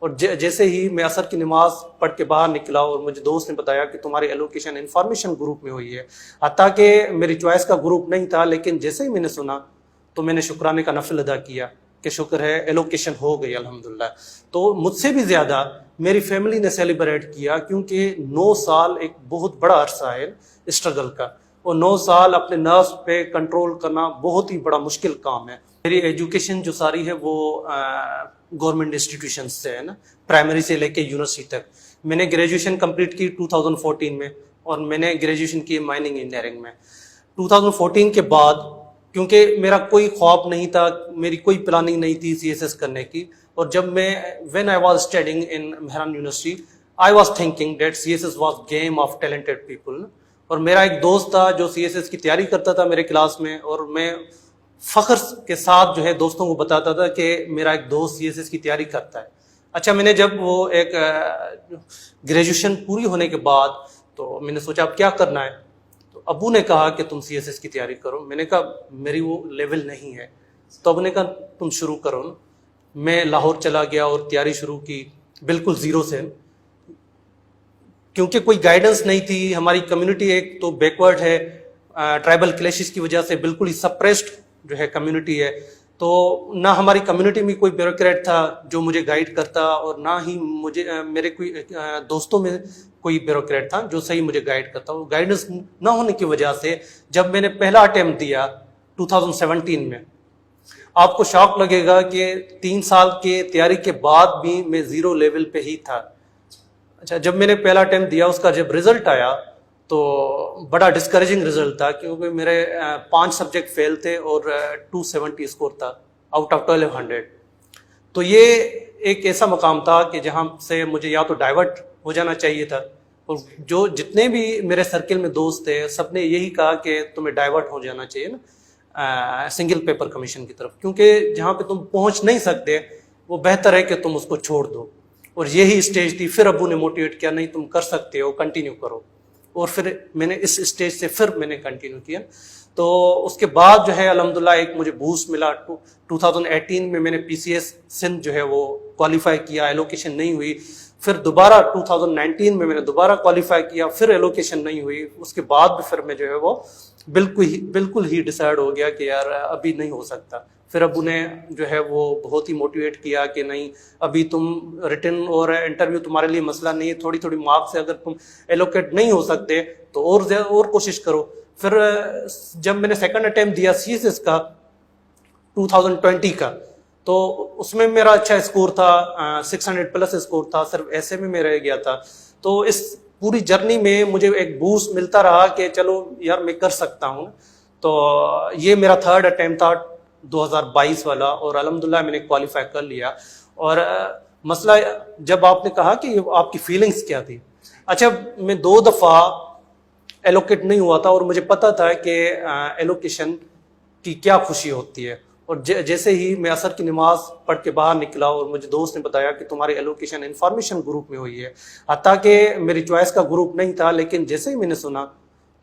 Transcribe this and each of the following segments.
اور جیسے ہی میں عصر کی نماز پڑھ کے باہر نکلا اور مجھے دوست نے بتایا کہ تمہاری ایلوکیشن انفارمیشن گروپ میں ہوئی ہے، حتیٰ کہ میری چوائس کا گروپ نہیں تھا، لیکن جیسے ہی میں نے سنا تو میں نے شکرانے کا نفل ادا کیا کہ شکر ہے ایلوکیشن ہو گئی الحمدللہ۔ تو مجھ سے بھی زیادہ میری فیملی نے سیلیبریٹ کیا، کیونکہ 9 سال ایک بہت بڑا عرصہ ہے اسٹرگل کا، اور 9 سال اپنے نروز پہ کنٹرول کرنا بہت ہی بڑا مشکل کام ہے۔ میری ایجوکیشن جو ساری ہے وہ گورنمنٹ انسٹیٹیوشن سے ہے نا، پرائمری سے لے کے یونیورسٹی تک۔ میں نے گریجویشن کمپلیٹ کی 2014 میں، اور میں نے گریجویشن کی مائننگ انجینئرنگ میں۔ 2014 کے بعد کیونکہ میرا کوئی خواب نہیں تھا، میری کوئی پلاننگ نہیں تھی سی ایس ایس کرنے کی، اور جب میں when I was studying in Mehran university I was thinking that CSS was game of talented people۔ اور میرا ایک دوست تھا جو سی ایس ایس کی تیاری کرتا تھا میرے کلاس میں، اور میں فخر کے ساتھ جو ہے دوستوں کو بتاتا تھا کہ میرا ایک دوست سی ایس ایس کی تیاری کرتا ہے۔ اچھا، میں نے جب وہ ایک گریجویشن پوری ہونے کے بعد تو میں نے سوچا اب کیا کرنا ہے، تو ابو نے کہا کہ تم سی ایس ایس کی تیاری کرو۔ میں نے کہا میری وہ لیول نہیں ہے، تو ابو نے کہا تم شروع کرو نا۔ میں لاہور چلا گیا اور تیاری شروع کی بالکل زیرو سے، کیونکہ کوئی گائیڈنس نہیں تھی۔ ہماری کمیونٹی ایک تو بیکورڈ ہے، ٹرائبل کلیشز کی وجہ سے بالکل ہی سپریسڈ جو ہے کمیونٹی ہے، تو نہ ہماری کمیونٹی میں کوئی بیوروکریٹ تھا جو مجھے گائیڈ کرتا، اور نہ ہی مجھے میرے کوئی دوستوں میں کوئی بیوروکریٹ تھا جو صحیح مجھے گائیڈ کرتا۔ وہ گائیڈنس نہ ہونے کی وجہ سے جب میں نے پہلا اٹیمپٹ دیا 2017 میں، آپ کو شاک لگے گا کہ 3 سال کے تیاری کے بعد بھی میں زیرو لیول پہ ہی تھا۔ اچھا، جب میں نے پہلا اٹیمپٹ دیا، اس کا جب رزلٹ آیا تو بڑا ڈسکریجنگ رزلٹ تھا، کیونکہ میرے 5 سبجیکٹ فیل تھے اور 270 اسکور تھا آؤٹ آف 1200۔ تو یہ ایک ایسا مقام تھا کہ جہاں سے مجھے یا تو ڈائیورٹ ہو جانا چاہیے تھا، اور جو جتنے بھی میرے سرکل میں دوست تھے سب نے یہی کہا کہ تمہیں ڈائیورٹ ہو جانا چاہیے نا سنگل پیپر کمیشن کی طرف، کیونکہ جہاں پہ تم پہنچ نہیں سکتے وہ بہتر ہے کہ تم اس کو چھوڑ دو۔ اور یہی اسٹیج تھی، پھر ابو نے موٹیویٹ کیا نہیں تم کر سکتے ہو، کنٹینیو کرو، اور پھر میں نے اس اسٹیج سے پھر میں نے کنٹینیو کیا۔ تو اس کے بعد جو ہے الحمدللہ ایک مجھے بوسٹ ملا۔ 2018 میں نے پی سی ایس سندھ جو ہے وہ کوالیفائی کیا، ایلوکیشن نہیں ہوئی۔ پھر دوبارہ 2019 میں نے دوبارہ کوالیفائی کیا، پھر ایلوکیشن نہیں ہوئی۔ اس کے بعد بھی پھر میں جو ہے وہ بالکل ہی ڈیسائیڈ ہو گیا کہ یار ابھی نہیں ہو سکتا۔ پھر ابو نے جو ہے وہ بہت ہی موٹیویٹ کیا کہ نہیں، ابھی تم ریٹن اور انٹرویو تمہارے لیے مسئلہ نہیں ہے، تھوڑی مارکس سے اگر تم ایلوکیٹ نہیں ہو سکتے تو اور کوشش کرو۔ پھر جب میں نے سیکنڈ اٹیمپٹ دیا سی ایس ایس کا 2020 کا، تو اس میں میرا اچھا اسکور تھا، 600 پلس اسکور تھا، صرف ایسے میں رہ گیا تھا۔ تو اس پوری جرنی میں مجھے ایک بوسٹ ملتا رہا کہ چلو یار میں کر سکتا ہوں۔ تو یہ میرا تھرڈ اٹیمپٹ تھا 2022 والا، اور الحمدللہ میں نے کوالیفائی کر لیا۔ اور مسئلہ جب آپ نے کہا کہ آپ کی فیلنگز کیا تھی، اچھا میں 2 دفعہ ایلوکیٹ نہیں ہوا تھا، اور مجھے پتا تھا کہ ایلوکیشن کی کیا خوشی ہوتی ہے۔ اور جیسے ہی میں عصر کی نماز پڑھ کے باہر نکلا اور مجھے دوست نے بتایا کہ تمہاری ایلوکیشن انفارمیشن گروپ میں ہوئی ہے، حتیٰ کہ میری چوائس کا گروپ نہیں تھا، لیکن جیسے ہی میں نے سنا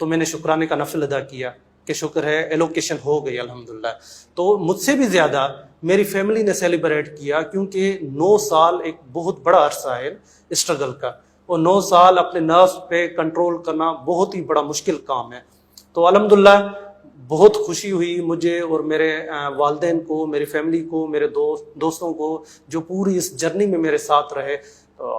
تو میں نے شکرانے کا نفل ادا کیا کہ شکر ہے ایلوکیشن ہو گئی الحمدللہ۔ تو مجھ سے بھی زیادہ میری فیملی نے سیلیبریٹ کیا، کیونکہ 9 سال ایک بہت بڑا عرصہ ہے اسٹرگل کا، اور 9 سال اپنے نروز پہ کنٹرول کرنا بہت ہی بڑا مشکل کام ہے۔ تو الحمدللہ بہت خوشی ہوئی مجھے اور میرے والدین کو، میری فیملی کو، میرے دوستوں کو جو پوری اس جرنی میں میرے ساتھ رہے۔ تو